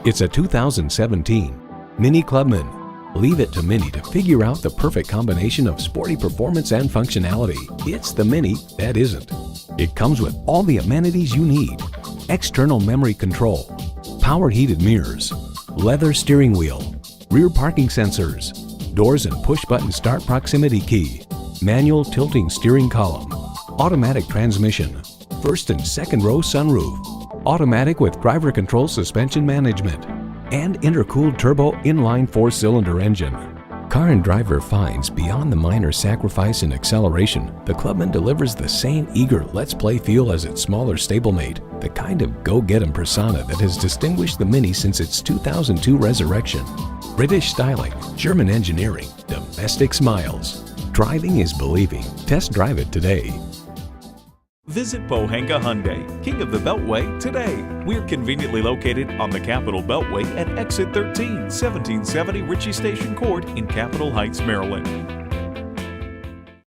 It's a 2017 Mini Clubman. Leave it to Mini to figure out the perfect combination of sporty performance and functionality. It's the Mini that isn't. It comes with all the amenities you need. External memory control, power heated mirrors, leather steering wheel, rear parking sensors, doors and push-button start proximity key, manual tilting steering column, automatic transmission, first and second row sunroof, automatic with driver control suspension management, and intercooled turbo inline 4-cylinder engine. Car and Driver finds beyond the minor sacrifice in acceleration, the Clubman delivers the same eager let's play feel as its smaller stablemate, the kind of go-get-'em persona that has distinguished the Mini since its 2002 resurrection. British styling, German engineering, domestic smiles. Driving is believing. Test drive it today. Visit Pohanka Hyundai, King of the Beltway, today. We're conveniently located on the Capitol Beltway at Exit 13, 1770 Ritchie Station Court in Capitol Heights, Maryland.